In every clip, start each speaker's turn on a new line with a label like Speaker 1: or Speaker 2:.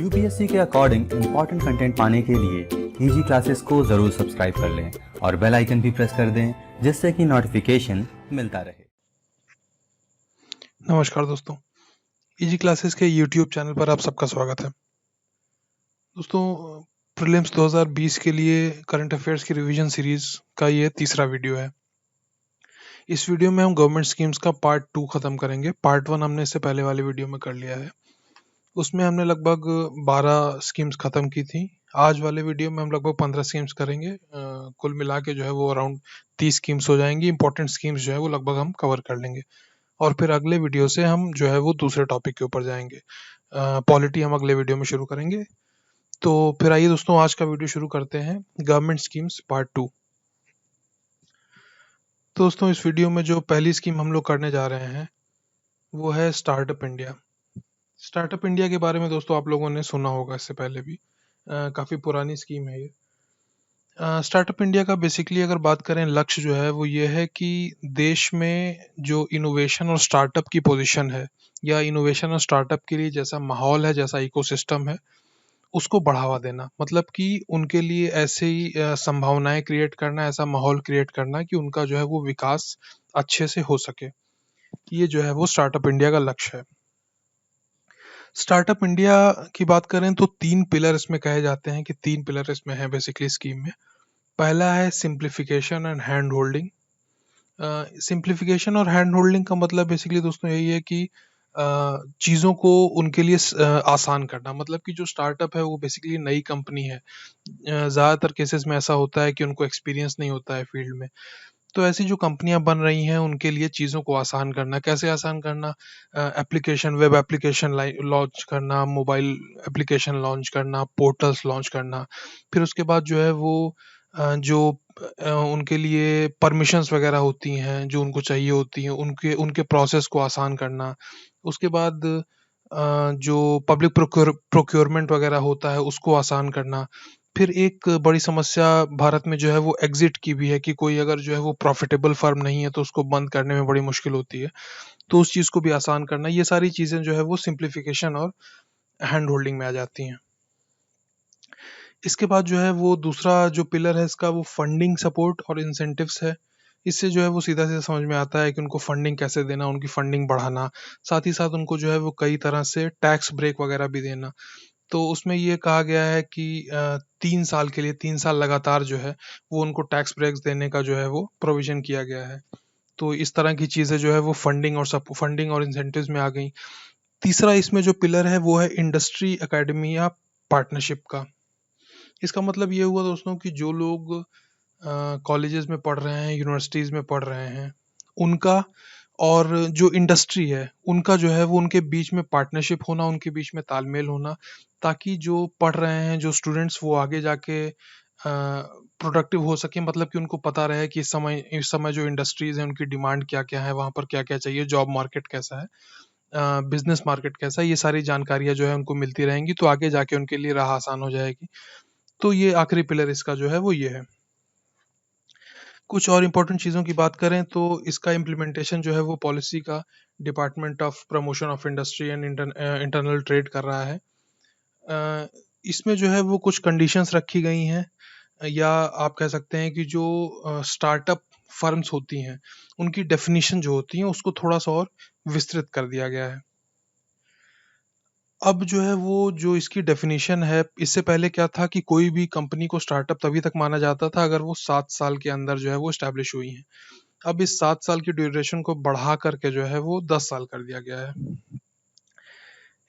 Speaker 1: UPSC के according important content पाने के लिए ईजी क्लासेस को ज़रूर सब्सक्राइब कर लें और बेल आइकन भी प्रेस कर दें जिससे कि नोटिफिकेशन मिलता रहे।
Speaker 2: नमस्कार दोस्तों, इजी क्लासेस के यूट्यूब चैनल पर आप सबका स्वागत है। दोस्तों, प्रीलिम्स 2020 के लिए करंट अफेयर्स की रिवीजन सीरीज का ये तीसरा वीडियो है। इस वीडियो में हम गवर्नमेंट स्कीम्स का पार्ट 2 खत्म करेंगे। पार्ट 1 हमने इससे पहले वाले वीडियो में कर लिया है। उसमें हमने लगभग 12 स्कीम्स खत्म की थी। आज वाले वीडियो में हम लगभग 15 स्कीम्स करेंगे। कुल मिला के जो है वो अराउंड 30 स्कीम्स हो जाएंगी। इंपॉर्टेंट स्कीम्स जो है वो लगभग हम कवर कर लेंगे और फिर अगले वीडियो से हम जो है वो दूसरे टॉपिक के ऊपर जाएंगे। पॉलिटी हम अगले वीडियो में शुरू करेंगे। तो फिर आइए दोस्तों, आज का वीडियो शुरू करते हैं, गवर्नमेंट स्कीम्स पार्ट 2। तो दोस्तों, इस वीडियो में जो पहली स्कीम हम लोग करने जा रहे हैं वो है स्टार्टअप इंडिया। स्टार्टअप इंडिया के बारे में दोस्तों आप लोगों ने सुना होगा इससे पहले भी। काफ़ी पुरानी स्कीम है ये। स्टार्टअप इंडिया का बेसिकली अगर बात करें, लक्ष्य जो है वो ये है कि देश में जो इनोवेशन और स्टार्टअप की पोजीशन है या इनोवेशन और स्टार्टअप के लिए जैसा माहौल है, जैसा इकोसिस्टम है, उसको बढ़ावा देना। मतलब कि उनके लिए ऐसे ही संभावनाएं क्रिएट करना, ऐसा माहौल क्रिएट करना कि उनका जो है वो विकास अच्छे से हो सके। ये जो है वो स्टार्टअप इंडिया का लक्ष्य है। स्टार्टअप इंडिया की बात करें तो 3 पिलर इसमें कहे जाते हैं कि 3 पिलर इसमें है बेसिकली स्कीम में। पहला है simplification and hand holding. Simplification और हैंड होल्डिंग का मतलब बेसिकली दोस्तों यही है कि चीज़ों को उनके लिए आसान करना। मतलब कि जो स्टार्टअप है वो बेसिकली नई कंपनी है। ज़्यादातर केसेस में ऐसा होता है कि उनको एक्सपीरियंस नहीं होता है फील्ड में। तो ऐसी जो कंपनियां बन रही हैं उनके लिए चीज़ों को आसान करना। कैसे आसान करना? एप्लीकेशन, वेब एप्लीकेशन लॉन्च करना, मोबाइल एप्लीकेशन लॉन्च करना, पोर्टल्स लॉन्च करना। फिर उसके बाद जो है वो जो उनके लिए परमिशंस वगैरह होती हैं जो उनको चाहिए होती हैं, उनके उनके प्रोसेस को आसान करना। उसके बाद जो पब्लिक प्रोक्योरमेंट वगैरह होता है उसको आसान करना। फिर एक बड़ी समस्या भारत में जो है वो एग्जिट की भी है कि कोई अगर जो है वो प्रॉफिटेबल फर्म नहीं है तो उसको बंद करने में बड़ी मुश्किल होती है। तो उस चीज़ को भी आसान करना। ये सारी चीज़ें जो है वो सिंप्लीफिकेशन और हैंड होल्डिंग में आ जाती हैं। इसके बाद जो है वो दूसरा जो पिलर है इसका, वो फंडिंग सपोर्ट और इंसेंटिव्स है। इससे जो है वो सीधा सीधा समझ में आता है कि उनको फंडिंग कैसे देना, उनकी फंडिंग बढ़ाना। साथ ही साथ उनको जो है वो कई तरह से टैक्स ब्रेक वगैरह भी देना। तो उसमें ये कहा गया है कि 3 साल के लिए, 3 साल लगातार जो है वो उनको टैक्स ब्रेक्स देने का जो है वो प्रोविजन किया गया है। तो इस तरह की चीज़ें जो है वो फंडिंग और इंसेंटिव्स में आ गई। तीसरा इसमें जो पिलर है वो है इंडस्ट्री एकेडमी या पार्टनरशिप का। इसका मतलब ये हुआ दोस्तों कि जो लोग कॉलेजेस में पढ़ रहे हैं, यूनिवर्सिटीज़ में पढ़ रहे हैं, उनका और जो इंडस्ट्री है, उनका जो है वो उनके बीच में पार्टनरशिप होना, उनके बीच में तालमेल होना, ताकि जो पढ़ रहे हैं, जो स्टूडेंट्स, वो आगे जाके प्रोडक्टिव हो सकें। मतलब कि उनको पता रहे कि इस समय जो इंडस्ट्रीज़ हैं, उनकी डिमांड क्या-क्या है, वहाँ पर क्या-क्या चाहिए, जॉब मार्केट कैसा है, बिज़नेस मार्केट कैसा है, ये सारी जानकारियाँ जो है उनको मिलती रहेंगी, तो आगे जाके उनके लिए राह आसान हो जाएगी। तो ये आखिरी पिलर इसका जो है वो ये है। कुछ और इम्पोर्टेंट चीज़ों की बात करें तो इसका इम्प्लीमेंटेशन जो है वो पॉलिसी का department of promotion of industry and internal trade कर रहा है। अ, इसमें जो है वो कुछ कंडीशंस रखी गई हैं, या आप कह सकते हैं कि जो स्टार्टअप फर्म्स होती हैं उनकी डेफिनेशन जो होती है उसको थोड़ा सा और विस्तृत कर दिया गया है। अब जो है वो जो इसकी डेफिनेशन है, इससे पहले क्या था कि कोई भी कंपनी को स्टार्टअप तभी तक माना जाता था अगर वो 7 साल के अंदर जो है वो एस्टैब्लिश हुई है। अब इस 7 साल की ड्यूरेशन को बढ़ा करके जो है वो 10 साल कर दिया गया है।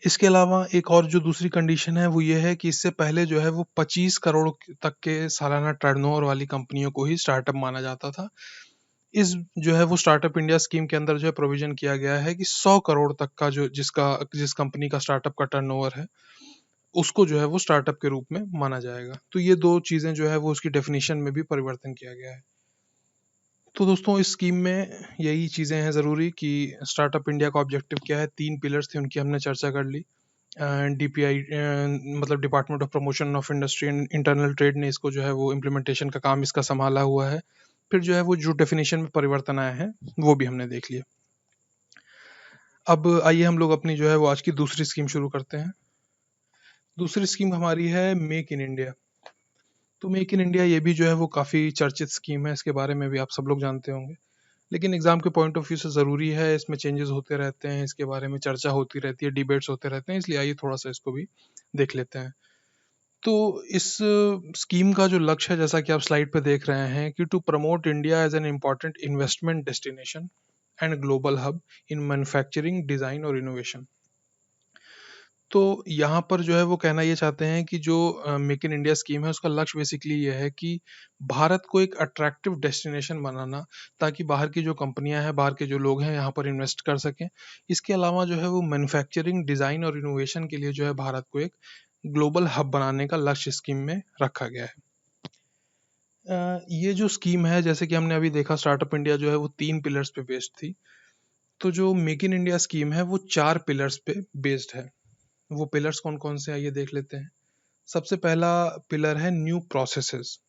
Speaker 2: इसके अलावा एक और जो दूसरी कंडीशन है वो ये है कि इससे पहले जो है वो 25 करोड़ तक के सालाना टर्नओवर वाली कंपनियों को ही स्टार्टअप माना जाता था। इस जो है वो स्टार्टअप इंडिया स्कीम के अंदर जो है प्रोविजन किया गया है कि 100 करोड़ तक का जिस कंपनी का स्टार्टअप का टर्नओवर है, उसको जो है वो स्टार्टअप के रूप में माना जाएगा। तो ये 2 चीज़ें जो है वो उसकी डेफिनिशन में भी परिवर्तन किया गया है। तो दोस्तों, इस स्कीम में यही चीज़ें हैं ज़रूरी कि स्टार्टअप इंडिया का ऑब्जेक्टिव क्या है। 3 पिलर्स थे, उनकी हमने चर्चा कर ली। डीपीआई मतलब department of promotion of industry and internal trade ने इसको जो है वो इम्प्लीमेंटेशन का काम इसका संभाला हुआ है। फिर जो है वो जो डेफिनेशन में परिवर्तन आए हैं वो भी हमने देख लिए। अब आइए हम लोग अपनी जो है वो आज की दूसरी स्कीम शुरू करते हैं। दूसरी स्कीम हमारी है मेक इन इंडिया। तो मेक इन इंडिया ये भी जो है वो काफ़ी चर्चित स्कीम है, इसके बारे में भी आप सब लोग जानते होंगे। लेकिन एग्ज़ाम के पॉइंट ऑफ व्यू से ज़रूरी है, इसमें चेंजेस होते रहते हैं, इसके बारे में चर्चा होती रहती है, डिबेट्स होते रहते हैं, इसलिए आइए थोड़ा-सा इसको भी देख लेते हैं। तो इस स्कीम का जो लक्ष्य है, जैसा कि आप स्लाइड पे देख रहे हैं, कि to promote India as an important investment destination and global hub in manufacturing, design और इनोवेशन। तो यहाँ पर जो है वो कहना ये चाहते हैं कि जो मेक इन इंडिया स्कीम है, उसका लक्ष्य बेसिकली ये है कि भारत को एक अट्रैक्टिव डेस्टिनेशन बनाना, ताकि बाहर की जो कंपनियां हैं, बाहर के जो लोग हैं, यहाँ पर इन्वेस्ट कर सकें। इसके अलावा जो है वो मैन्युफैक्चरिंग, डिज़ाइन और इनोवेशन के लिए जो है भारत को एक ग्लोबल हब बनाने का लक्ष्य स्कीम में रखा गया है। ये जो स्कीम है, जैसे कि हमने अभी देखा, स्टार्टअप इंडिया जो है वो 3 पिलर्स पे बेस्ड थी। तो जो मेक इन इंडिया स्कीम है वो 4 पिलर्स पे बेस्ड है। वो पिलर्स कौन-कौन से हैं, आइए देख लेते हैं। सबसे पहला पिलर है न्यू प्रोसेसेस।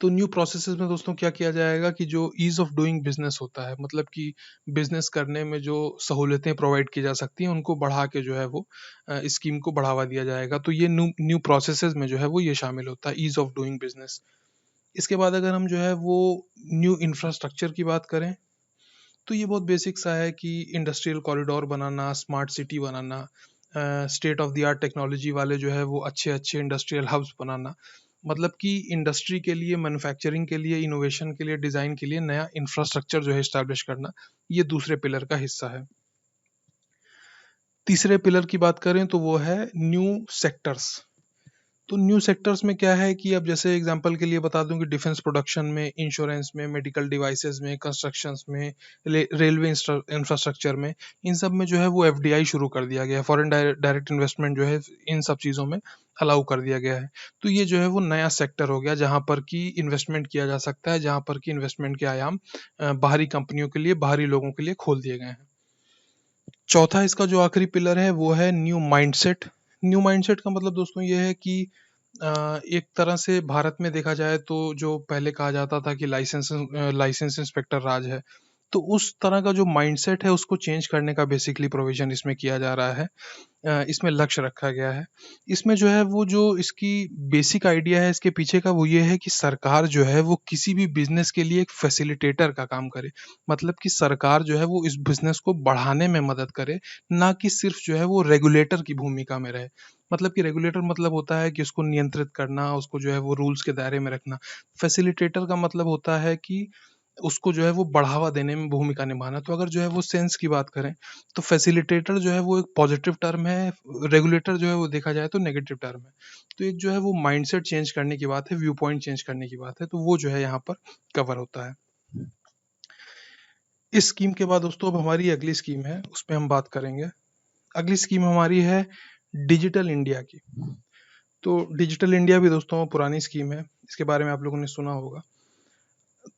Speaker 2: तो न्यू प्रोसेसेस में दोस्तों क्या किया जाएगा कि जो ईज़ ऑफ डूइंग बिज़नेस होता है, मतलब कि बिज़नेस करने में जो सहूलियतें प्रोवाइड की जा सकती हैं, उनको बढ़ा के जो है वो इस स्कीम को बढ़ावा दिया जाएगा। तो ये न्यू न्यू प्रोसेसेस में जो है वो ये शामिल होता है, ईज़ ऑफ डूइंग बिज़नेस। इसके बाद अगर हम जो है वो न्यू इंफ्रास्ट्रक्चर की बात करें, तो ये बहुत बेसिक सा है कि industrial corridor banana, smart city banana, state of the art technology वाले जो है वो अच्छे अच्छे इंडस्ट्रियल हब्स बनाना, मतलब कि इंडस्ट्री के लिए, मैन्युफैक्चरिंग के लिए, इनोवेशन के लिए, डिज़ाइन के लिए नया इंफ्रास्ट्रक्चर जो है इस्टेब्लिश करना, ये दूसरे पिलर का हिस्सा है। तीसरे पिलर की बात करें तो वो है न्यू सेक्टर्स। तो न्यू सेक्टर्स में क्या है कि अब जैसे एग्जांपल के लिए बता दूं कि डिफेंस प्रोडक्शन में, इंश्योरेंस में, मेडिकल डिवाइसेस में, कंस्ट्रक्शंस में, रेलवे इंफ्रास्ट्रक्चर में, इन सब में जो है वो एफडीआई शुरू कर दिया गया है, फॉरेन डायरेक्ट इन्वेस्टमेंट जो है इन सब चीज़ों में अलाउ कर दिया गया है। तो ये जो है वो नया सेक्टर हो गया जहाँ पर कि इन्वेस्टमेंट किया जा सकता है, जहाँ पर कि इन्वेस्टमेंट के आयाम बाहरी कंपनियों के लिए, बाहरी लोगों के लिए खोल दिए गए हैं। चौथा इसका जो आखिरी पिलर है वो है न्यू माइंडसेट। न्यू माइंडसेट का मतलब दोस्तों ये है कि एक तरह से भारत में देखा जाए तो जो पहले कहा जाता था कि लाइसेंस इंस्पेक्टर राज है, तो उस तरह का जो माइंडसेट है उसको चेंज करने का बेसिकली प्रोविजन इसमें किया जा रहा है। इसमें लक्ष्य रखा गया है। इसमें जो है वो जो इसकी बेसिक आइडिया है इसके पीछे का, वो ये है कि सरकार जो है वो किसी भी बिज़नेस के लिए एक फैसिलिटेटर का काम करे। मतलब कि सरकार जो है वो इस बिज़नेस को बढ़ाने में मदद करे, ना कि सिर्फ़ जो है वो रेगुलेटर की भूमिका में रहे। मतलब कि रेगुलेटर मतलब होता है कि उसको नियंत्रित करना, उसको जो है वो रूल्स के दायरे में रखना। फैसिलिटेटर का मतलब होता है कि उसको जो है वो बढ़ावा देने में भूमिका निभाना। तो अगर जो है वो सेंस की बात करें, तो फैसिलिटेटर जो है वो एक पॉजिटिव टर्म है, रेगुलेटर जो है वो देखा जाए तो नेगेटिव टर्म है। तो एक जो है वो माइंडसेट चेंज करने की बात है, व्यू पॉइंट चेंज करने की बात है, तो वो जो है यहाँ पर कवर होता है। इस स्कीम के बाद दोस्तों अब हमारी अगली स्कीम है, उस पे हम बात करेंगे। अगली स्कीम हमारी है डिजिटल इंडिया की। तो डिजिटल इंडिया भी दोस्तों पुरानी स्कीम है, इसके बारे में आप लोगों ने सुना होगा।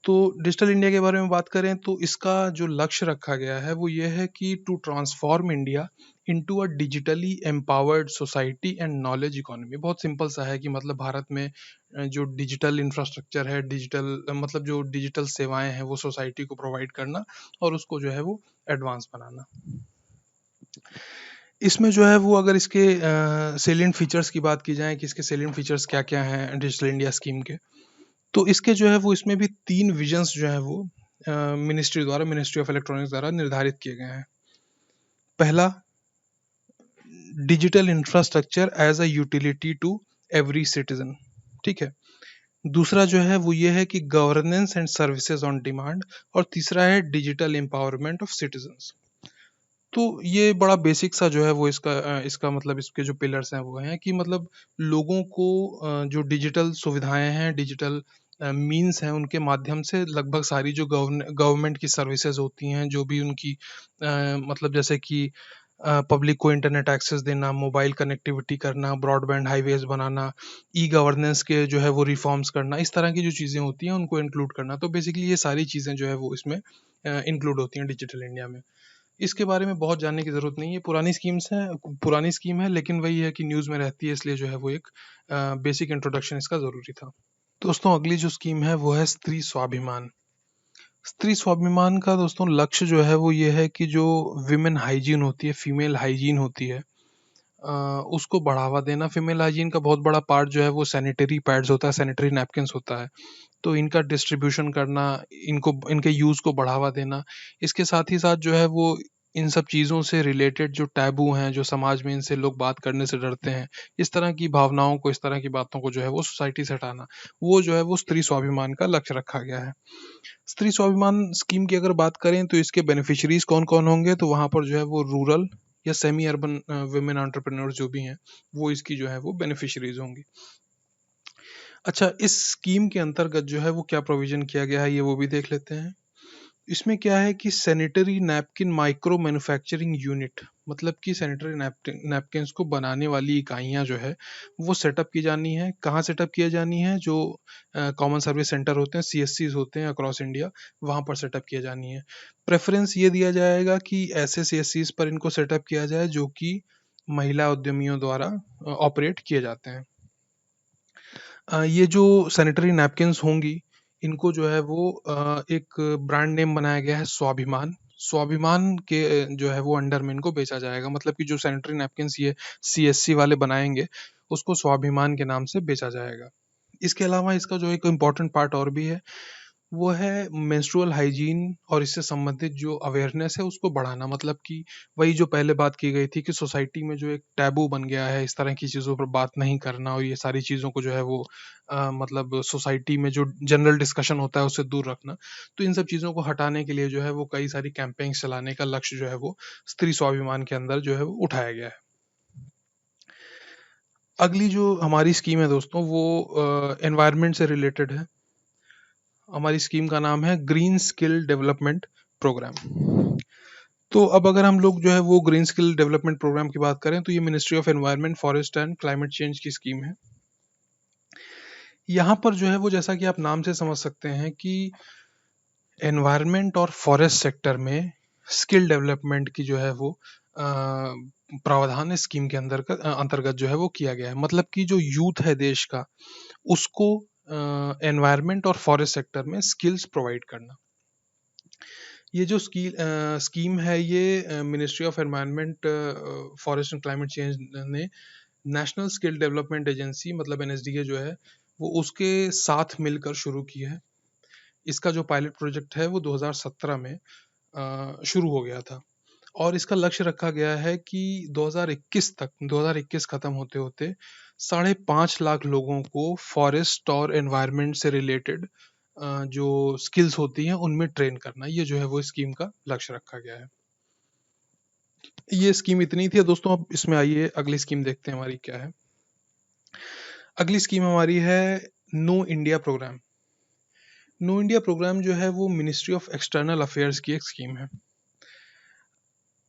Speaker 2: तो डिजिटल इंडिया के बारे में बात करें तो इसका जो लक्ष्य रखा गया है वो ये है कि to transform India into a digitally empowered society and knowledge economy. बहुत सिंपल सा है कि मतलब भारत में जो डिजिटल इंफ्रास्ट्रक्चर है, मतलब जो डिजिटल सेवाएं हैं वो सोसाइटी को प्रोवाइड करना और उसको जो है वो एडवांस बनाना। इसमें जो है वो अगर इसके सेलिएंट फीचर्स की बात की जाए कि इसके सेलिएंट फीचर्स क्या क्या हैं डिजिटल इंडिया स्कीम के, तो इसके जो है वो इसमें भी 3 विजन्स जो है वो मिनिस्ट्री ऑफ इलेक्ट्रॉनिक्स द्वारा निर्धारित किए गए हैं। पहला, digital infrastructure as a utility to every citizen. ठीक है। दूसरा जो है वो ये है कि governance and services on demand. और तीसरा है डिजिटल एम्पावरमेंट ऑफ सिटीजन्स। तो ये बड़ा बेसिक सा जो है वो इसका मतलब इसके जो पिलर्स हैं वो हैं कि मतलब लोगों को जो डिजिटल सुविधाएं हैं, डिजिटल मीन्स हैं, उनके माध्यम से लगभग सारी जो गवर्नमेंट की सर्विसेज होती हैं, जो भी उनकी मतलब जैसे कि पब्लिक को इंटरनेट एक्सेस देना, मोबाइल कनेक्टिविटी करना, ब्रॉडबैंड हाईवेज बनाना, ई गवर्नेंस के जो है वो रिफॉर्म्स करना, इस तरह की जो चीज़ें होती हैं उनको इंक्लूड करना। तो बेसिकली ये सारी चीज़ें जो है वो इसमें इंक्लूड होती हैं डिजिटल इंडिया में। इसके बारे में बहुत जानने की ज़रूरत नहीं है, पुरानी स्कीम है, लेकिन वही है कि न्यूज़ में रहती है, इसलिए जो है वो एक बेसिक इंट्रोडक्शन इसका ज़रूरी था। दोस्तों अगली जो स्कीम है वो है स्त्री स्वाभिमान। स्त्री स्वाभिमान का दोस्तों लक्ष्य जो है वो ये है कि जो विमेन हाइजीन होती है, फीमेल हाइजीन होती है, उसको बढ़ावा देना। फीमेल हाइजीन का बहुत बड़ा पार्ट जो है वो सैनिटरी पैड्स होता है, सैनिटरी नैपकिन्स होता है। तो इनका डिस्ट्रीब्यूशन करना, इनको इनके यूज़ को बढ़ावा देना, इसके साथ ही साथ जो है वो इन सब चीज़ों से रिलेटेड जो टैबू हैं, जो समाज में इनसे लोग बात करने से डरते हैं, इस तरह की भावनाओं को, इस तरह की बातों को जो है वो सोसाइटी से हटाना, वो जो है वो स्त्री स्वाभिमान का लक्ष्य रखा गया है। स्त्री स्वाभिमान स्कीम की अगर बात करें तो इसके बेनिफिशियरीज कौन-कौन होंगे, तो वहाँ पर जो है वो रूरल या सेमी अर्बन वुमेन एंटरप्रेन्योर्स जो भी हैं, वो इसकी जो है वो बेनिफिशियरीज होंगी। अच्छा, इस स्कीम के अंतर्गत जो है वो क्या प्रोविज़न किया गया है, ये वो भी देख लेते हैं। इसमें क्या है कि sanitary napkin micro manufacturing unit, मतलब कि सैनिटरी नैपकिन्स को बनाने वाली इकाइयाँ जो है, वो सेटअप की जानी है। कहाँ सेटअप किया जानी है? जो कॉमन सर्विस सेंटर होते हैं, सीएससीज़ होते हैं अक्रॉस इंडिया, वहाँ पर सेटअप किया जानी है। प्रेफ़रेंस ये दिया जाएगा कि ऐसे सीएससीज़ पर इनको सेटअप किया जाए जो कि महिला उद्यमियों द्वारा ऑपरेट किए जाते हैं। ये जो सैनिटरी नैपकिन्स होंगी, इनको जो है वो एक ब्रांड नेम बनाया गया है स्वाभिमान। स्वाभिमान के जो है वो अंडर में इनको बेचा जाएगा, मतलब कि जो सैनिटरी नैपकिन्स ये सीएससी वाले बनाएँगे, उसको स्वाभिमान के नाम से बेचा जाएगा। इसके अलावा इसका जो एक इम्पोर्टेंट पार्ट और भी है, वो है मेंस्ट्रुअल हाइजीन और इससे संबंधित जो अवेयरनेस है उसको बढ़ाना। मतलब कि वही जो पहले बात की गई थी कि सोसाइटी में जो एक टैबू बन गया है, इस तरह की चीज़ों पर बात नहीं करना, और ये सारी चीज़ों को जो है वो मतलब सोसाइटी में जो जनरल डिस्कशन होता है उससे दूर रखना। तो इन सब चीज़ों को हटाने के लिए जो है वो कई सारी कैंपेन्स चलाने का लक्ष्य जो है वो स्त्री स्वाभिमान के अंदर जो है वो उठाया गया है। अगली जो हमारी स्कीम है दोस्तों, वो एनवायरनमेंट से रिलेटेड है। हमारी स्कीम का नाम है ग्रीन स्किल डेवलपमेंट प्रोग्राम। तो अब अगर हम लोग जो है वो ग्रीन स्किल डेवलपमेंट प्रोग्राम की बात करें, तो ये ministry of environment, forest and climate change की स्कीम है। यहाँ पर जो है वो, जैसा कि आप नाम से समझ सकते हैं कि एनवायरनमेंट और फॉरेस्ट सेक्टर में स्किल डेवलपमेंट की जो है वो प्रावधान इस स्कीम के अंतर्गत जो है वो किया गया है। मतलब कि जो यूथ है देश का, उसको एनवायरनमेंट और फॉरेस्ट सेक्टर में स्किल्स प्रोवाइड करना। ये जो स्कीम है, ये ministry of environment, forest and climate change ने नेशनल स्किल डेवलपमेंट एजेंसी मतलब एनएसडीए जो है वो उसके साथ मिलकर शुरू की है। इसका जो पायलट प्रोजेक्ट है वो 2017 में शुरू हो गया था, और इसका लक्ष्य रखा गया है कि 2021 खत्म होते होते 5.5 लाख लोगों को फॉरेस्ट और एनवायरनमेंट से रिलेटेड जो स्किल्स होती हैं उनमें ट्रेन करना, ये जो है वो स्कीम का लक्ष्य रखा गया है। ये स्कीम इतनी थी दोस्तों। अब इसमें आइए अगली स्कीम देखते हैं हमारी क्या है। अगली स्कीम हमारी है know India program. Know India program जो है वो मिनिस्ट्री ऑफ एक्सटर्नल अफेयर्स की एक स्कीम है।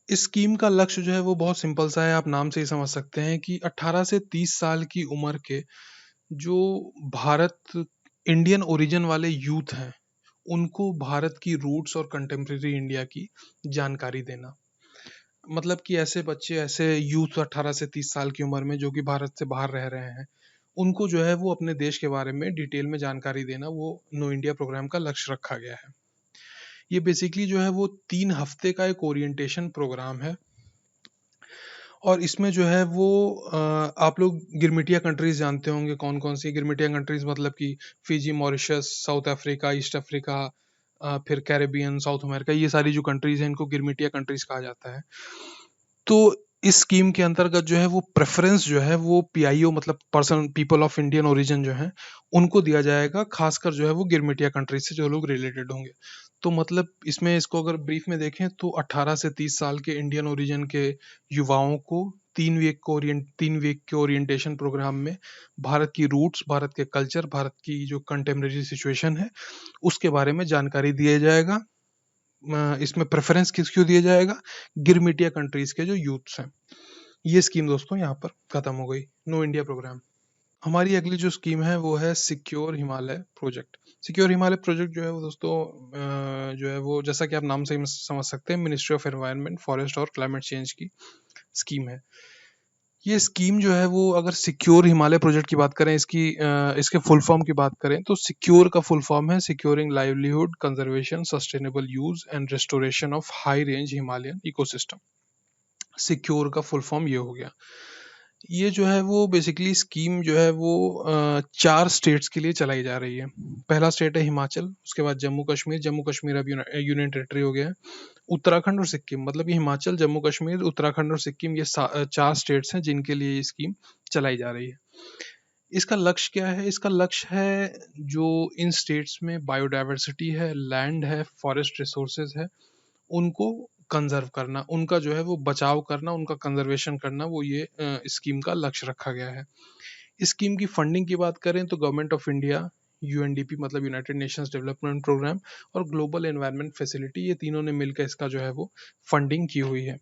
Speaker 2: इस स्कीम का लक्ष्य जो है वो बहुत सिंपल सा है, आप नाम से ही समझ सकते हैं कि 18 से 30 साल की उम्र के जो भारत इंडियन ओरिजिन वाले यूथ हैं, उनको भारत की रूट्स और कंटेम्प्रेरी इंडिया की जानकारी देना। मतलब कि ऐसे बच्चे, ऐसे यूथ 18 से 30 साल की उम्र में जो कि भारत से बाहर रह रहे हैं, उनको जो है वो अपने देश के बारे में डिटेल में जानकारी देना, वो नो इंडिया प्रोग्राम का लक्ष्य रखा गया है। ये बेसिकली जो है वो 3 हफ्ते का एक ओरिएंटेशन प्रोग्राम है, और इसमें जो है वो आप लोग गिरमिटिया कंट्रीज जानते होंगे कौन कौन सी गिरमिटिया कंट्रीज, मतलब कि Fiji, Mauritius, south Africa, east Africa, फिर कैरेबियन, साउथ अमेरिका, ये सारी जो कंट्रीज हैं इनको गिरमिटिया कंट्रीज कहा जाता है। तो इस स्कीम के अंतर्गत जो है वो प्रेफरेंस जो है वो पीआईओ मतलब person people of Indian origin जो है उनको दिया जाएगा, खासकर जो है वो गिरमिटिया कंट्रीज से जो लोग रिलेटेड होंगे। तो मतलब इसमें इसको अगर ब्रीफ में देखें तो 18 से 30 साल के इंडियन ओरिजिन के युवाओं को 3 वीक के ओरिएंटेशन प्रोग्राम में भारत की रूट्स, भारत के कल्चर, भारत की जो कंटेम्प्रेरी सिचुएशन है उसके बारे में जानकारी दिया जाएगा। इसमें प्रेफरेंस किसको दिया जाएगा? गिरमिटिया कंट्रीज के जो यूथ्स हैं। ये स्कीम दोस्तों यहाँ पर खत्म हो गई, नो इंडिया प्रोग्राम। हमारी अगली जो स्कीम है वो है secure Himalaya project. Secure Himalaya project जो है वो दोस्तों जो है वो, जैसा कि आप नाम से ही समझ सकते हैं, मिनिस्ट्री ऑफ एनवायरनमेंट, फॉरेस्ट और क्लाइमेट चेंज की स्कीम है। ये स्कीम जो है वो, अगर सिक्योर हिमालय प्रोजेक्ट की बात करें, इसके फुल फॉर्म की बात करें तो सिक्योर का फुल फॉर्म है securing livelihood, conservation, sustainable use and restoration of high range Himalayan ecosystem. Secure का फुल फॉर्म ये हो गया। ये जो है वो बेसिकली स्कीम जो है वो 4 स्टेट्स के लिए चलाई जा रही है। पहला स्टेट है हिमाचल, उसके बाद जम्मू कश्मीर अब यूनियन टेरिटरी हो गया है। उत्तराखंड और सिक्किम, मतलब ये हिमाचल, जम्मू कश्मीर, उत्तराखंड और सिक्किम, ये 4 स्टेट्स हैं जिनके लिए ये स्कीम चलाई जा रही है। इसका लक्ष्य क्या है? इसका लक्ष्य है जो इन स्टेट्स में बायोडायवर्सिटी है, लैंड है, फॉरेस्ट रिसोर्सेज है, उनको कंजर्व करना, उनका जो है वो बचाव करना, उनका कंजर्वेशन करना, वो ये स्कीम का लक्ष्य रखा गया है। इस स्कीम की फंडिंग की बात करें तो गवर्नमेंट ऑफ इंडिया, यूएनडीपी मतलब यूनाइटेड नेशंस डेवलपमेंट प्रोग्राम, और ग्लोबल एनवायरनमेंट फैसिलिटी, ये तीनों ने मिलकर इसका जो है वो फंडिंग की हुई है।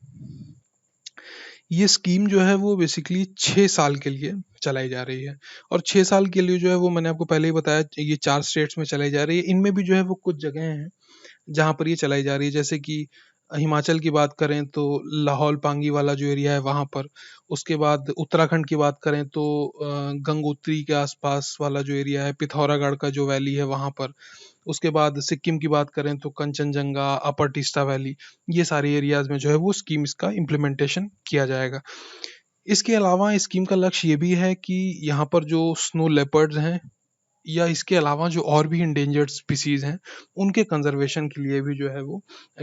Speaker 2: ये स्कीम जो है वो बेसिकली 6 साल के लिए चलाई जा रही है, और 6 साल के लिए जो है वो मैंने आपको पहले ही बताया, ये 4 स्टेट्स में चलाई जा रही है। इनमें भी जो है वो कुछ जगह हैं जहाँ पर ये चलाई जा रही है, जैसे कि हिमाचल की बात करें तो लाहौल पांगी वाला जो एरिया है वहाँ पर। उसके बाद उत्तराखंड की बात करें तो गंगोत्री के आसपास वाला जो एरिया है, पिथौरागढ़ का जो वैली है वहाँ पर। उसके बाद सिक्किम की बात करें तो कंचनजंगा, अपर टीस्टा वैली, ये सारे एरियाज में जो है वो स्कीम इसका इम्प्लीमेंटेशन किया जाएगा। इसके अलावा इस स्कीम का लक्ष्य ये भी है कि यहाँ पर जो स्नो लेपर्ड्स हैं, या इसके अलावा जो और भी इंडेंजर्ड स्पीसीज हैं, उनके कंजर्वेशन के लिए भी जो है वो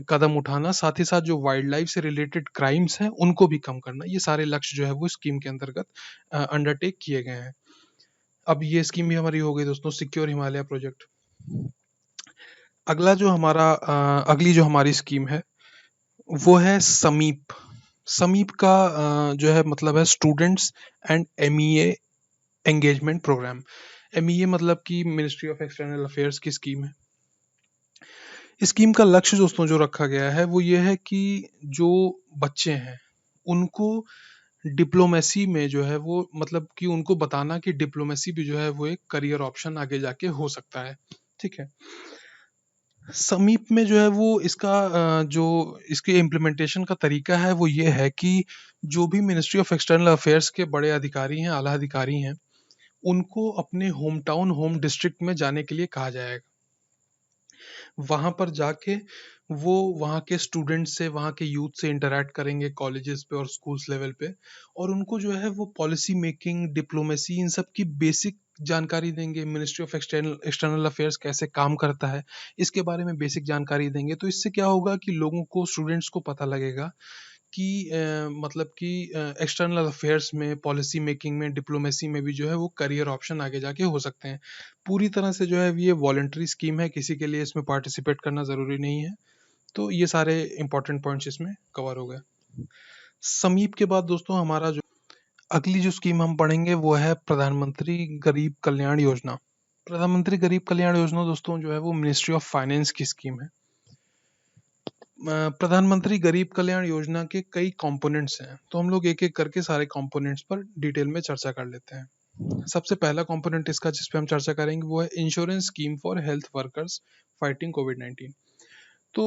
Speaker 2: कदम उठाना, साथ ही साथ जो वाइल्ड लाइफ से रिलेटेड क्राइम्स हैं उनको भी कम करना, ये सारे लक्ष्य जो है वो स्कीम के अंतर्गत अंडरटेक किए गए हैं। अब ये स्कीम भी हमारी हो गई दोस्तों, सिक्योर हिमालय प्रोजेक्ट। अगला जो हमारा अगली जो हमारी स्कीम है वो है समीप। समीप का जो है मतलब है students and MEA engagement program. MEA मतलब कि मिनिस्ट्री ऑफ एक्सटर्नल अफेयर्स की स्कीम है। इस स्कीम का लक्ष्य दोस्तों जो रखा गया है वो ये है कि जो बच्चे हैं उनको डिप्लोमेसी में जो है वो, मतलब कि उनको बताना कि डिप्लोमेसी भी जो है वो एक करियर ऑप्शन आगे जाके हो सकता है। ठीक है। समीप में जो है वो इसका जो इसके इम्प्लीमेंटेशन का तरीका है वो ये है कि जो भी मिनिस्ट्री ऑफ एक्सटर्नल अफेयर्स के बड़े अधिकारी हैं, आला अधिकारी हैं, उनको अपने होम टाउन, होम डिस्ट्रिक्ट में जाने के लिए कहा जाएगा। वहाँ पर जाके वो वहाँ के स्टूडेंट्स से, वहाँ के यूथ से इंटरैक्ट करेंगे कॉलेजेस पे और स्कूल्स लेवल पे, और उनको जो है वो पॉलिसी मेकिंग, डिप्लोमेसी, इन सब की बेसिक जानकारी देंगे। Ministry of external external affairs कैसे काम करता है, इसके बारे में बेसिक जानकारी देंगे। तो इससे क्या होगा कि लोगों को, स्टूडेंट्स को पता लगेगा कि मतलब कि एक्सटर्नल अफेयर्स में, पॉलिसी मेकिंग में, डिप्लोमेसी में भी जो है वो करियर ऑप्शन आगे जाके हो सकते हैं। पूरी तरह से जो है ये वॉलंटरी स्कीम है, किसी के लिए इसमें पार्टिसिपेट करना ज़रूरी नहीं है। तो ये सारे इंपॉर्टेंट पॉइंट्स इसमें कवर हो गए। समीप के बाद दोस्तों हमारा जो अगली जो स्कीम हम पढ़ेंगे वो है प्रधानमंत्री गरीब कल्याण योजना। प्रधानमंत्री गरीब कल्याण योजना दोस्तों जो है वो मिनिस्ट्री ऑफ फाइनेंस की स्कीम है। प्रधानमंत्री गरीब कल्याण योजना के कई कंपोनेंट्स हैं, तो हम लोग एक एक करके सारे कंपोनेंट्स पर डिटेल में चर्चा कर लेते हैं। सबसे पहला कंपोनेंट इसका जिस पे हम चर्चा करेंगे वो है insurance scheme for health workers fighting कोविड-19। तो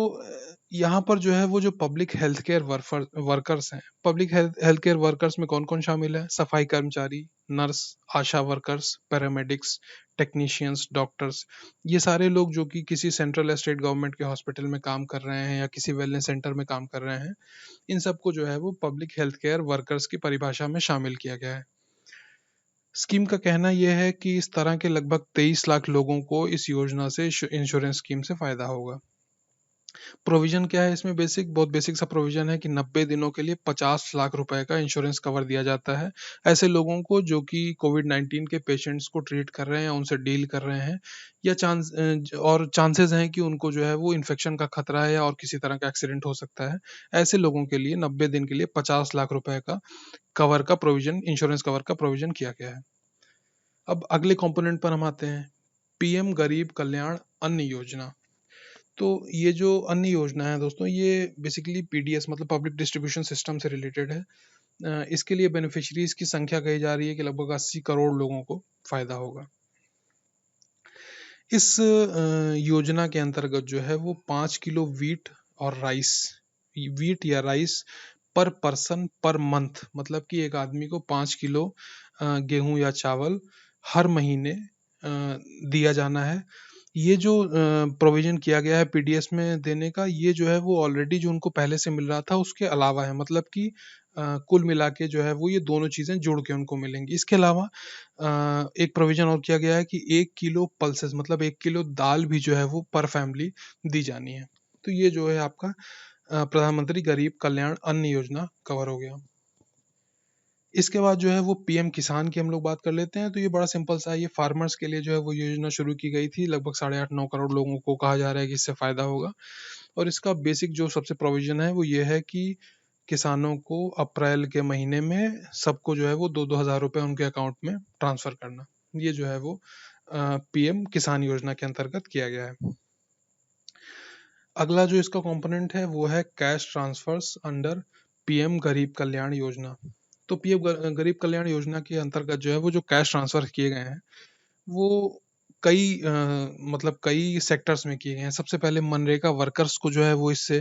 Speaker 2: यहाँ पर जो है वो जो पब्लिक हेल्थ केयर वर्कर्स हैं, पब्लिक हेल्थ केयर वर्कर्स में कौन कौन शामिल है? सफाई कर्मचारी, nurse, ASHA workers, paramedics, technicians, doctors, ये सारे लोग जो कि किसी सेंट्रल या स्टेट गवर्नमेंट के हॉस्पिटल में काम कर रहे हैं या किसी वेलनेस सेंटर में काम कर रहे हैं, इन सबको जो है वो पब्लिक हेल्थ केयर वर्कर्स की परिभाषा में शामिल किया गया है। स्कीम का कहना यह है कि इस तरह के लगभग 23 लाख लोगों को इस योजना से, इंश्योरेंस स्कीम से फायदा होगा। प्रोविजन क्या है इसमें? बहुत बेसिक सा प्रोविजन है कि 90 दिनों के लिए 50 लाख रुपए का इंश्योरेंस कवर दिया जाता है ऐसे लोगों को जो कि कोविड-19 के पेशेंट्स को ट्रीट कर रहे हैं या उनसे डील कर रहे हैं, या और चांसेस हैं कि उनको जो है वो इन्फेक्शन का खतरा है और किसी तरह का एक्सीडेंट हो सकता है। ऐसे लोगों के लिए 90 दिन के लिए 50 लाख रुपए का कवर का प्रोविजन, इंश्योरेंस कवर का प्रोविजन किया गया है। अब अगले कंपोनेंट पर हम आते हैं, पीएम गरीब कल्याण अन्न योजना। तो ये जो अन्न योजना है दोस्तों, ये बेसिकली पीडीएस मतलब पब्लिक डिस्ट्रीब्यूशन सिस्टम से रिलेटेड है। इसके लिए बेनिफिशरीज की संख्या कही जा रही है कि लगभग 80 करोड़ लोगों को फायदा होगा। इस योजना के अंतर्गत जो है वो 5 किलो वीट और राइस, वीट या राइस पर पर्सन पर मंथ, मतलब कि एक आदमी को 5 किलो गेहूं या चावल हर महीने दिया जाना है। ये जो प्रोविज़न किया गया है पीडीएस में देने का, ये जो है वो ऑलरेडी जो उनको पहले से मिल रहा था उसके अलावा है। मतलब कि कुल मिला के जो है वो ये दोनों चीज़ें जुड़ के उनको मिलेंगी। इसके अलावा एक प्रोविज़न और किया गया है कि 1 किलो पल्सेस मतलब 1 किलो दाल भी जो है वो पर फैमिली दी जानी है। तो ये जो है आपका प्रधानमंत्री गरीब कल्याण अन्न योजना कवर हो गया। इसके बाद जो है वो पीएम किसान की हम लोग बात कर लेते हैं। तो ये बड़ा सिंपल सा है, ये फार्मर्स के लिए जो है वो योजना शुरू की गई थी। लगभग 8.5-9 करोड़ लोगों को कहा जा रहा है कि इससे फ़ायदा होगा। और इसका बेसिक जो सबसे प्रोविज़न है वो ये है कि किसानों को अप्रैल के महीने में सबको जो है वो 2-2 हज़ार रुपए उनके अकाउंट में ट्रांसफ़र करना। ये जो है वो पीएम किसान योजना के अंतर्गत किया गया है। अगला जो इसका कंपोनेंट है वो है कैश ट्रांसफर्स अंडर पीएम गरीब कल्याण योजना। तो पीएम गरीब कल्याण योजना के अंतर्गत जो है वो जो कैश ट्रांसफर किए गए हैं वो कई मतलब कई सेक्टर्स में किए गए हैं। सबसे पहले मनरेगा वर्कर्स को जो है वो इससे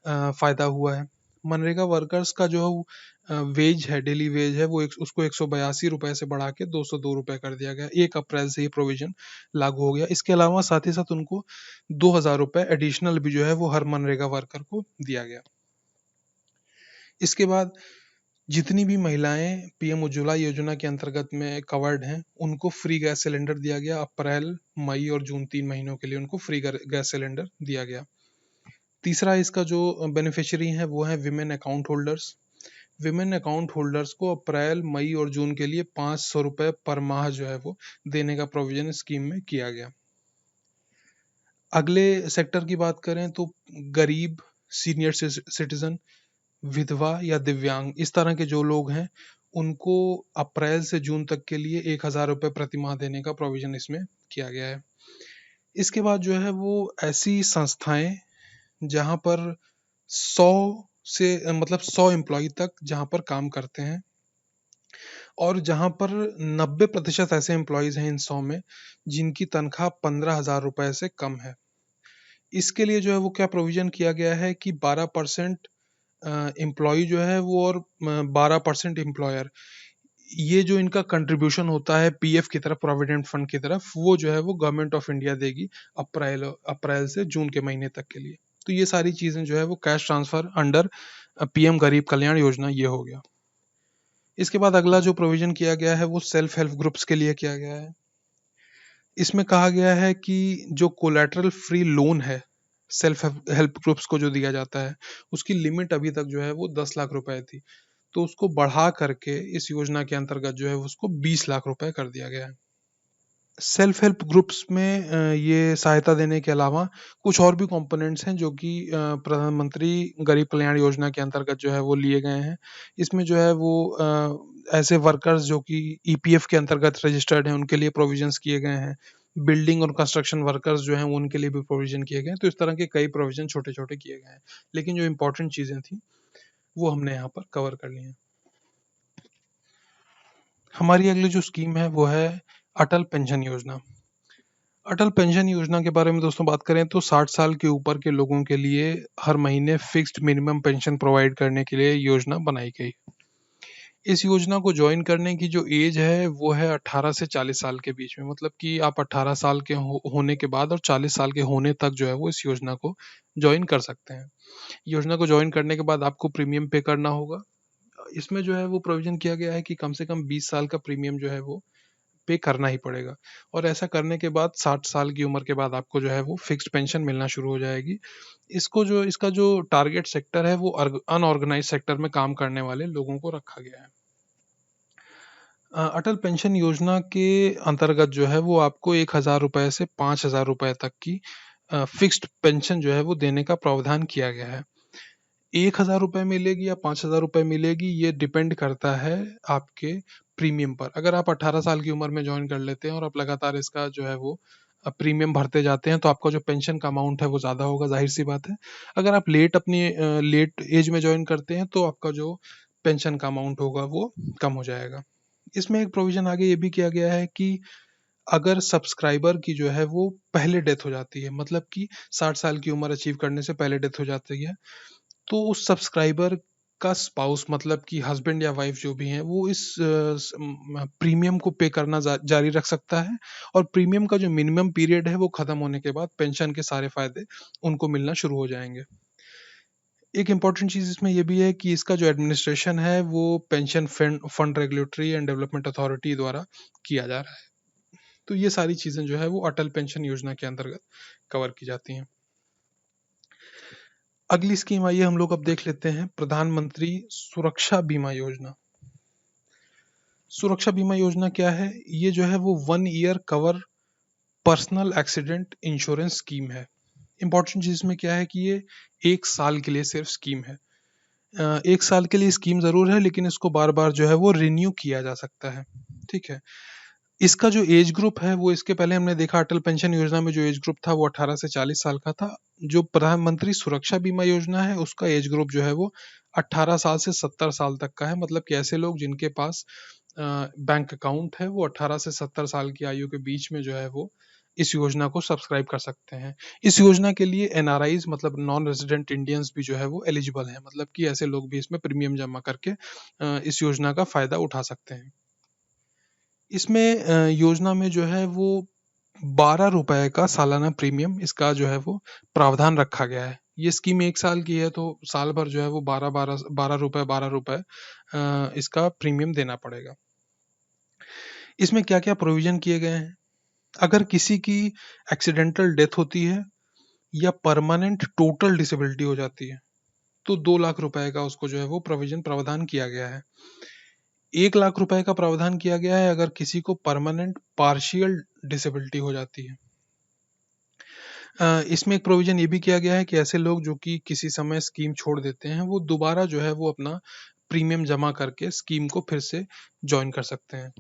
Speaker 2: फायदा हुआ है। मनरेगा वर्कर्स का जो वेज है, डेली वेज है, वो उसको 182 रुपए से बढ़ा के 202 रुपए कर दिया गया। 1 अप्रैल से ये प्रोविजन लागू हो गया। इसके अलावा साथ ही साथ उनको 2,000 रुपए एडिशनल भी जो है वो हर मनरेगा वर्कर को दिया गया। इसके बाद जितनी भी महिलाएं पीएम उज्ज्वला योजना के अंतर्गत में कवर्ड हैं, उनको फ्री गैस सिलेंडर दिया गया। अप्रैल, मई और जून 3 महीनों के लिए उनको फ्री गैस सिलेंडर दिया गया। तीसरा इसका जो बेनिफिशियरी है वो है women account holders. Women account holders को अप्रैल, मई और जून के लिए 500 रुपए पर माह जो है वो देने का प्रोविजन स्कीम में किया गया। अगले सेक्टर की बात करें तो गरीब, सीनियर सिटीजन, विधवा या दिव्यांग, इस तरह के जो लोग हैं उनको अप्रैल से जून तक के लिए 1,000 रुपए प्रति माह देने का प्रोविजन इसमें किया गया है। इसके बाद जो है वो ऐसी संस्थाएं जहां पर 100 से मतलब 100 एम्प्लॉय तक जहां पर काम करते हैं और जहां पर 90% ऐसे एम्प्लॉयज हैं इन 100 में जिनकी तनख्वाह 15,000 रुपए से कम है। इसके लिए जो है वो क्या प्रोविजन किया गया है कि 12% एम्प्लॉय जो है वो और 12% एम्प्लॉयर, ये जो इनका कंट्रीब्यूशन होता है पीएफ की तरफ, प्रोविडेंट फंड की तरफ, वो जो है वो गवर्नमेंट ऑफ इंडिया देगी अप्रैल से जून के महीने तक के लिए। तो ये सारी चीजें जो है वो कैश ट्रांसफर अंडर पीएम गरीब कल्याण योजना ये हो गया। इसके बाद अगला जो प्रोविजन किया गया है वो सेल्फ हेल्प ग्रुप्स के लिए किया गया है। इसमें कहा गया है कि जो कोलैटरल फ्री लोन है सेल्फ हेल्प ग्रुप्स को जो दिया जाता है, उसकी लिमिट अभी तक जो है वो 10 लाख रुपए थी। तो उसको बढ़ा करके इस योजना के अंतर्गत जो है उसको 20 लाख रुपए कर दिया गया है। सेल्फ हेल्प ग्रुप्स में ये सहायता देने के अलावा कुछ और भी कंपोनेंट्स हैं जो कि प्रधानमंत्री गरीब कल्याण योजना के अंतर्गत जो है वो लिए गए हैं। इसमें जो है वो ऐसे वर्कर्स जो कि ईपीएफ के अंतर्गत रजिस्टर्ड हैं उनके लिए प्रोविजंस किए गए हैं। बिल्डिंग और कंस्ट्रक्शन वर्कर्स जो हैं उनके लिए भी प्रोविजन किए गए हैं। तो इस तरह के कई प्रोविजन छोटे-छोटे किए गए हैं। लेकिन जो इम्पोर्टेंट चीज़ें थी वो हमने यहाँ पर कवर कर ली हैं। हमारी अगली जो स्कीम है वो है अटल पेंशन योजना। अटल पेंशन योजना के बारे में दोस्तों बात करें तो 60 साल के ऊपर के लोगों के लिए हर महीने फिक्स्ड मिनिमम पेंशन प्रोवाइड करने के लिए योजना बनाई गई। इस योजना को ज्वाइन करने की जो एज है वो है 18 से 40 साल के बीच में। मतलब कि आप 18 साल के होने के बाद और 40 साल के होने तक जो है वो इस योजना को ज्वाइन कर सकते हैं। योजना को ज्वाइन करने के बाद आपको प्रीमियम पे करना होगा। इसमें जो है वो प्रोविजन किया गया है कि कम से कम 20 साल का प्रीमियम जो है वो पे करना ही पड़ेगा। और ऐसा करने के बाद 60 साल की उम्र के बाद आपको जो है वो फिक्स्ड पेंशन मिलना शुरू हो जाएगी। इसका जो टारगेट सेक्टर है वो अनऑर्गेनाइज सेक्टर में काम करने वाले लोगों को रखा गया है। अटल पेंशन योजना के अंतर्गत जो है वो आपको 1,000 रुपए से 5,000 रुपए तक की फिक्स्ड पेंशन जो है वो देने का प्रावधान किया गया है। 1,000 रुपए मिलेगी या 5,000 रुपए मिलेगी ये डिपेंड करता है आपके प्रीमियम पर। अगर आप 18 साल की उम्र में ज्वाइन कर लेते हैं और आप लगातार इसका जो है वो प्रीमियम भरते जाते हैं तो आपका जो पेंशन का अमाउंट है वो ज़्यादा होगा, ज़ाहिर-सी बात है। अगर आप लेट एज में ज्वाइन करते हैं तो आपका जो पेंशन का अमाउंट होगा वो कम हो जाएगा। इसमें एक प्रोविज़न आगे ये भी किया गया है कि अगर सब्सक्राइबर की जो है वो पहले डेथ हो जाती है, मतलब कि 60 साल की उम्र अचीव करने से पहले डेथ हो जाती है, तो उस सब्सक्राइबर का स्पाउस मतलब कि हस्बैंड या वाइफ जो भी हैं वो इस प्रीमियम को पे करना जारी रख सकता है, और प्रीमियम का जो मिनिमम पीरियड है वो खत्म होने के बाद पेंशन के सारे फायदे उनको मिलना शुरू हो जाएंगे। एक इम्पॉर्टेंट चीज़ इसमें ये भी है कि इसका जो एडमिनिस्ट्रेशन है वो pension fund regulatory and development authority द्वारा किया जा रहा है। तो ये सारी चीज़ें जो है वो अटल पेंशन योजना के अंतर्गत कवर की जाती हैं। अगली स्कीम आइए हम लोग अब देख लेते हैं, प्रधानमंत्री सुरक्षा बीमा योजना। सुरक्षा बीमा योजना क्या है? ये जो है वो 1 year cover personal accident insurance scheme है। इंपॉर्टेंट चीज में क्या है कि ये 1 साल के लिए सिर्फ स्कीम है। 1 साल के लिए स्कीम जरूर है, लेकिन इसको बार बार जो है वो रिन्यू किया जा सकता है। ठीक है। इसका जो एज ग्रुप है वो, इसके पहले हमने देखा अटल पेंशन योजना में जो एज ग्रुप था वो 18 से 40 साल का था। जो प्रधानमंत्री सुरक्षा बीमा योजना है उसका एज ग्रुप जो है वो 18 साल से 70 साल तक का है। मतलब कि ऐसे लोग जिनके पास बैंक अकाउंट है वो 18 से 70 साल की आयु के बीच में जो है वो इस योजना को सब्सक्राइब कर सकते हैं। इस योजना के लिए एनआरआईज मतलब नॉन रेजिडेंट इंडियंस भी जो है वो एलिजिबल है। मतलब कि ऐसे लोग भी इसमें प्रीमियम जमा करके इस योजना का फायदा उठा सकते हैं। इसमें योजना में जो है वो 12 रुपए का सालाना प्रीमियम इसका जो है वो प्रावधान रखा गया है। ये स्कीम 1 साल की है, तो साल भर जो है वो 12 रुपए इसका प्रीमियम देना पड़ेगा। इसमें क्या-क्या प्रोविजन किए गए हैं? अगर किसी की एक्सीडेंटल डेथ होती है या परमानेंट टोटल डिसेबिलिटी हो जाती है, तो 2 लाख रुपए का उसको जो है वो प्रावधान किया गया है। 1 लाख रुपए का प्रावधान किया गया है अगर किसी को परमानेंट पार्शियल डिसेबिलिटी हो जाती है। इसमें एक प्रोविजन ये भी किया गया है कि ऐसे लोग जो कि किसी समय स्कीम छोड़ देते हैं, वो दोबारा जो है वो अपना प्रीमियम जमा करके स्कीम को फिर से जॉइन कर सकते हैं।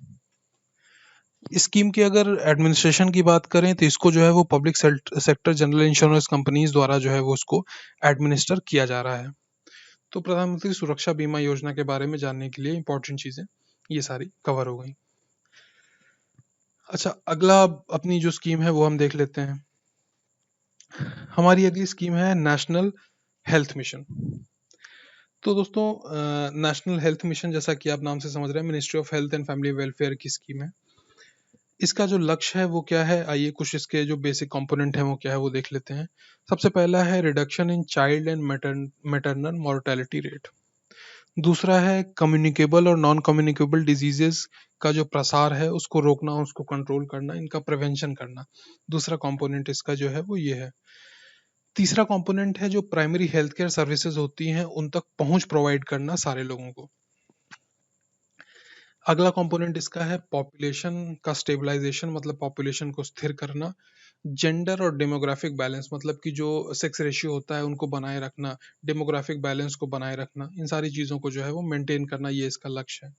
Speaker 2: इस स्कीम की अगर एडमिनिस्ट्रेशन की बात करें तो इसको जो है वो public sector general insurance companies द्वारा जो है वो उसको एडमिनिस्टर किया जा रहा है। तो प्रधानमंत्री सुरक्षा बीमा योजना के बारे में जानने के लिए इंपॉर्टेंट चीजें ये सारी कवर हो गई। अच्छा, अगला अपनी जो स्कीम है वो हम देख लेते हैं। हमारी अगली स्कीम है नेशनल हेल्थ मिशन। तो दोस्तों, नेशनल हेल्थ मिशन जैसा कि आप नाम से समझ रहे हैं, ministry of health and family welfare की स्कीम है। इसका जो लक्ष्य है वो क्या है, आइए कुछ इसके जो बेसिक कंपोनेंट हैं वो क्या है वो देख लेते हैं। सबसे पहला है reduction in child and maternal mortality rate. दूसरा है कम्युनिकेबल और नॉन कम्युनिकेबल डिजीजेस का जो प्रसार है उसको रोकना, उसको कंट्रोल करना, इनका प्रिवेंशन करना। दूसरा कंपोनेंट इसका जो है वो ये है। तीसरा कंपोनेंट है जो प्राइमरी हेल्थ केयर सर्विसेज होती हैं उन तक पहुंच प्रोवाइड करना सारे लोगों को। अगला कंपोनेंट इसका है पॉपुलेशन का स्टेबलाइजेशन, मतलब पॉपुलेशन को स्थिर करना। जेंडर और डेमोग्राफिक बैलेंस मतलब कि जो सेक्स रेशियो होता है उनको बनाए रखना, डेमोग्राफिक बैलेंस को बनाए रखना, इन सारी चीज़ों को जो है वो मेंटेन करना, ये इसका लक्ष्य है।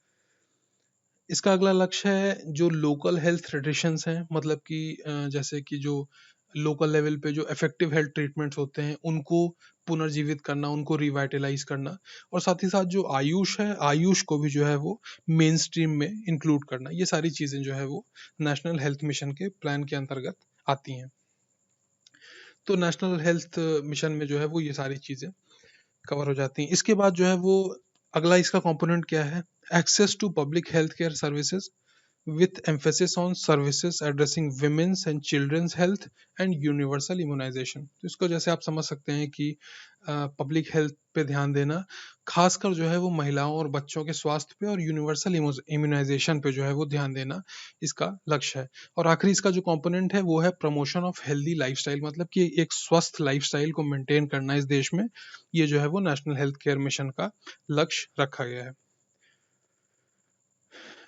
Speaker 2: इसका अगला लक्ष्य है जो लोकल हेल्थ ट्रेडिशंस हैं, मतलब कि जैसे कि जो लोकल लेवल पे जो इफेक्टिव हेल्थ ट्रीटमेंट्स होते हैं उनको पुनर्जीवित करना, उनको रिवाइटलाइज करना, और साथ ही साथ जो आयुष है, आयुष को भी जो है वो मेन स्ट्रीम में इंक्लूड करना। ये सारी चीज़ें जो है वो नेशनल हेल्थ मिशन के प्लान के अंतर्गत आती हैं। तो नेशनल हेल्थ मिशन में जो है वो ये सारी चीज़ें कवर हो जाती हैं। इसके बाद जो है वो अगला इसका कंपोनेंट क्या है, access to public health care services with emphasis on services addressing women's and children's health and universal immunization। तो इसको जैसे आप समझ सकते हैं कि पब्लिक हेल्थ पे ध्यान देना, खासकर जो है वो महिलाओं और बच्चों के स्वास्थ्य पे और यूनिवर्सल इम्यूनाइजेशन पे जो है वो ध्यान देना इसका लक्ष्य है। और आखिरी इसका जो कंपोनेंट है वो है प्रमोशन ऑफ हेल्दी लाइफस्टाइल, मतलब कि एक स्वस्थ लाइफस्टाइल को मेंटेन करना इस देश में। ये जो है वो नेशनल हेल्थ केयर मिशन का लक्ष्य रखा गया है।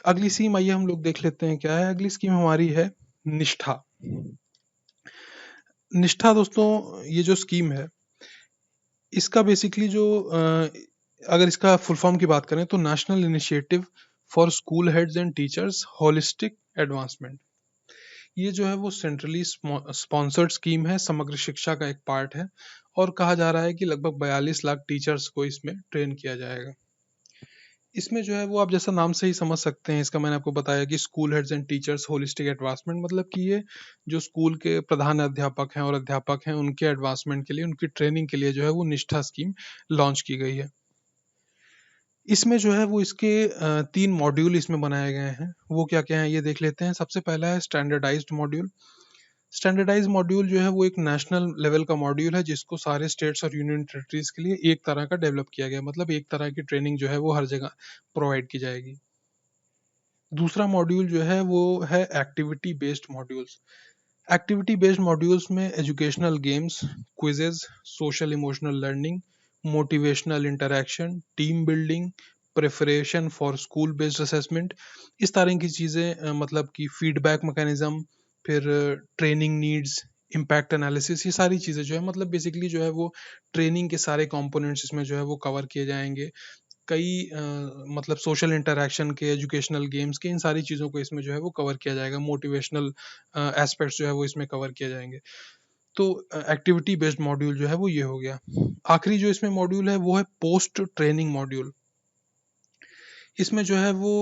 Speaker 2: अगली स्कीम आइए हम लोग देख लेते हैं क्या है। अगली स्कीम हमारी है निष्ठा। निष्ठा दोस्तों, ये जो स्कीम है इसका बेसिकली जो अगर इसका फुल फॉर्म की बात करें तो national initiative for school heads and teachers holistic advancement. ये जो है वो सेंट्रली स्पॉन्सर्ड स्कीम है, समग्र शिक्षा का एक पार्ट है, और कहा जा रहा है कि लगभग 42 लाख टीचर्स को इसमें ट्रेन किया जाएगा। इसमें जो है वो आप जैसा नाम से ही समझ सकते हैं, इसका मैंने आपको बताया कि school heads and teachers holistic advancement, मतलब कि ये जो स्कूल के प्रधान अध्यापक हैं और अध्यापक हैं उनके एडवांसमेंट के लिए, उनकी ट्रेनिंग के लिए जो है वो निष्ठा स्कीम लॉन्च की गई है। इसमें जो है वो इसके 3 मॉड्यूल इसमें बनाए गए हैं। वो क्या-क्या हैं ये देख लेते हैं। सबसे पहला है स्टैंडर्डाइज़्ड मॉड्यूल। स्टैंडर्डाइज़्ड मॉड्यूल जो है वो एक नेशनल लेवल का मॉड्यूल है जिसको सारे स्टेट्स और यूनियन टेरिटरीज़ के लिए एक तरह का डेवलप किया गया है। मतलब एक तरह की ट्रेनिंग जो है वो हर जगह प्रोवाइड की जाएगी। दूसरा मॉड्यूल जो है वो है activity based modules. Activity based modules में educational games, quizzes, social emotional learning, motivational interaction, team building, preparation for school based assessment, इस तरह की चीज़ें, मतलब कि फीडबैक मैकेनिज्म, फिर ट्रेनिंग नीड्स, इम्पैक्ट एनालिसिस, ये सारी चीज़ें जो है मतलब बेसिकली जो है वो ट्रेनिंग के सारे कंपोनेंट्स इसमें जो है वो कवर किए जाएंगे। कई मतलब सोशल इंटरैक्शन के, एजुकेशनल गेम्स के, इन सारी चीज़ों को इसमें जो है वो कवर किया जाएगा। मोटिवेशनल एस्पेक्ट्स जो है वो इसमें कवर किए जाएंगे। तो एक्टिविटी बेस्ड मॉड्यूल जो है वो ये हो गया। आखिरी जो इसमें मॉड्यूल है वो है पोस्ट ट्रेनिंग मॉड्यूल। इसमें जो है वो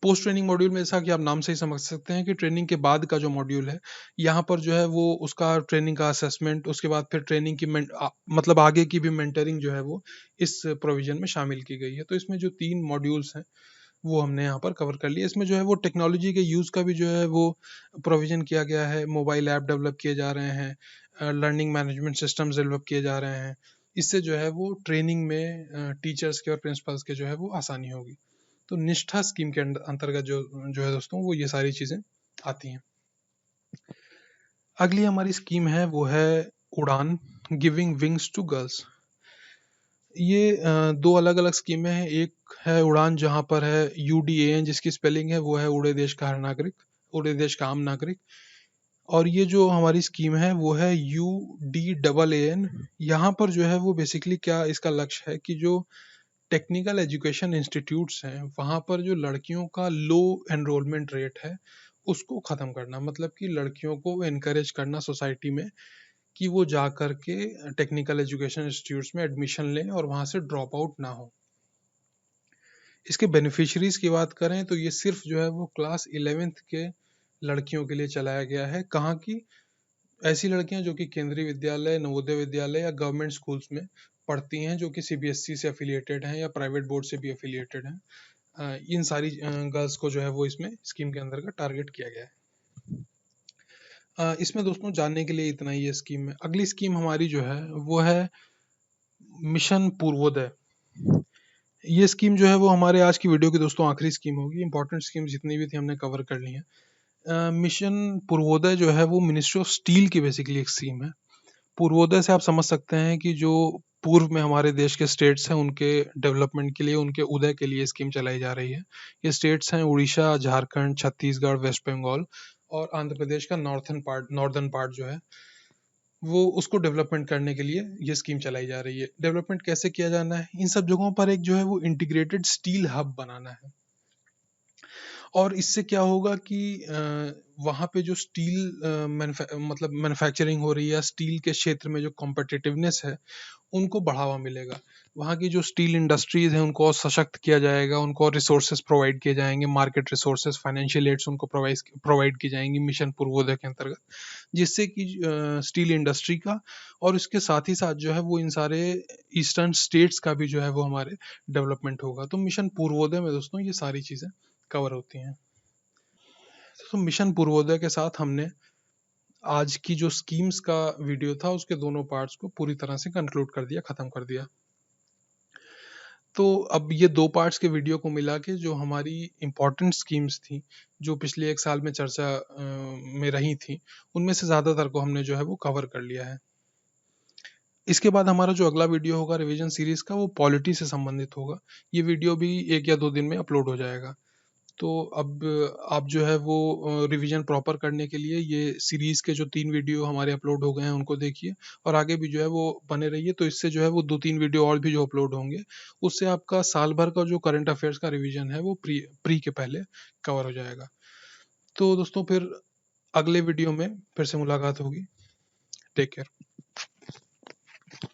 Speaker 2: पोस्ट ट्रेनिंग मॉड्यूल में, जैसा कि आप नाम से ही समझ सकते हैं कि ट्रेनिंग के बाद का जो मॉड्यूल है, यहाँ पर जो है वो उसका ट्रेनिंग का असेसमेंट, उसके बाद फिर ट्रेनिंग की मतलब आगे की भी मेंटरिंग जो है वो इस प्रोविजन में शामिल की गई है। तो इसमें जो 3 मॉड्यूल्स हैं वो हमने यहाँ पर कवर कर लिया। इसमें जो है वो टेक्नोलॉजी के यूज़ का भी जो है वो प्रोविजन किया गया है। मोबाइल ऐप डेवलप किए जा रहे हैं, लर्निंग मैनेजमेंट सिस्टम्स डेवलप किए जा रहे हैं। इससे जो है वो ट्रेनिंग में टीचर्स के और प्रिंसिपल्स के जो है वो आसानी होगी। तो निष्ठा स्कीम के अंतर्गत जो है दोस्तों वो ये सारी चीज़ें आती हैं। अगली हमारी स्कीम है वो है उड़ान, गिविंग विंग्स टू गर्ल्स। ये 2 अलग-अलग स्कीमें हैं। एक है उड़ान, जहाँ पर है UDAN, जिसकी स्पेलिंग है वो है उड़े देश का हर नागरिक, उड़े देश का आम नागरिक। और ये जो हमारी स्कीम है वो है UDAAN। यहाँ पर जो है वो बेसिकली क्या इसका लक्ष्य है कि जो टेक्निकल एजुकेशन इंस्टीट्यूट्स हैं, वहाँ पर जो लड़कियों का लो एनरोलमेंट रेट है, उसको ख़त्म करना। मतलब कि लड़कियों को एनकरेज करना सोसाइटी में कि वो जा कर के टेक्निकल एजुकेशन इंस्टीट्यूट्स में एडमिशन लें और वहाँ से ड्रॉप आउट ना हो। इसके बेनिफिशरीज़ की बात करें तो ये सिर्फ जो है वो क्लास 11th के लड़कियों के लिए चलाया गया है। कहाँ की? ऐसी लड़कियां जो कि केंद्रीय विद्यालय, नवोदय विद्यालय या गवर्नमेंट स्कूल्स में पढ़ती हैं, जो कि CBSE से एफिलिएटेड हैं या प्राइवेट बोर्ड से भी एफिलिएटेड हैं। इन सारी गर्ल्स को जो है वो इसमें स्कीम के अंतर्गत टारगेट किया गया है। इसमें दोस्तों जानने के लिए इतना ही है स्कीम में। अगली स्कीम हमारी जो है वो है मिशन पूर्वोदय। ये स्कीम जो है वो हमारे आज की वीडियो की दोस्तों आखिरी स्कीम होगी। इंपॉर्टेंट स्कीम जितनी भी थी हमने कवर कर ली है। मिशन पूर्वोदय जो है वो मिनिस्ट्री ऑफ स्टील की बेसिकली एक स्कीम है। पूर्वोदय से आप समझ सकते हैं कि जो पूर्व में हमारे देश के स्टेट्स हैं उनके डेवलपमेंट के लिए, उनके उदय के लिए स्कीम चलाई जा रही है। ये स्टेट्स हैं उड़ीसा, झारखंड, छत्तीसगढ़, वेस्ट बंगाल और आंध्र प्रदेश का नॉर्दर्न पार्ट जो है वो, उसको डेवलपमेंट करने के लिए ये स्कीम चलाई जा रही है। डेवलपमेंट कैसे किया जाना है? इन सब जगहों पर एक जो है वो इंटीग्रेटेड स्टील हब बनाना है। और इससे क्या होगा कि वहाँ पे जो स्टील मतलब मैन्युफैक्चरिंग हो रही है, स्टील के क्षेत्र में जो कॉम्पिटिटिवनेस है, उनको बढ़ावा मिलेगा। वहाँ की जो स्टील इंडस्ट्रीज़ हैं, उनको और सशक्त किया जाएगा, उनको और रिसोर्सेज प्रोवाइड किए जाएंगे, मार्केट रिसोर्सेज, फाइनेंशियल एड्स उनको प्रोवाइड की जाएंगी मिशन पूर्वोदय के अंतर्गत, जिससे कि स्टील इंडस्ट्री का और इसके साथ ही साथ जो है वो इन सारे ईस्टर्न स्टेट्स का भी जो है वो हमारे डेवलपमेंट होगा। तो मिशन पूर्वोदय में दोस्तों ये सारी चीज़ें कवर होती हैं। तो मिशन पूर्वोदय के साथ हमने आज की जो स्कीम्स का वीडियो था उसके दोनों पार्ट्स को पूरी तरह से कंक्लूड कर दिया, ख़त्म कर दिया। तो अब ये 2 पार्ट्स के वीडियो को मिला के जो हमारी इम्पोर्टेंट स्कीम्स थी, जो पिछले 1 साल में चर्चा में रही थी, उनमें से ज़्यादातर को हमने जो है वो कवर कर लिया है। इसके बाद हमारा जो अगला वीडियो होगा रिवीजन सीरीज़ का, वो पॉलिटी से संबंधित होगा। ये वीडियो भी 1 या 2 दिन में अपलोड हो जाएगा। तो अब आप जो है वो रिवीजन प्रॉपर करने के लिए ये सीरीज़ के जो 3 वीडियो हमारे अपलोड हो गए हैं उनको देखिए और आगे भी जो है वो बने रहिए। तो इससे जो है वो 2-3 वीडियो और भी जो अपलोड होंगे, उससे आपका साल भर का जो करंट अफेयर्स का रिवीजन है वो प्री के पहले कवर हो जाएगा। तो दोस्तों फिर अगले वीडियो में फिर से मुलाकात होगी। Take care.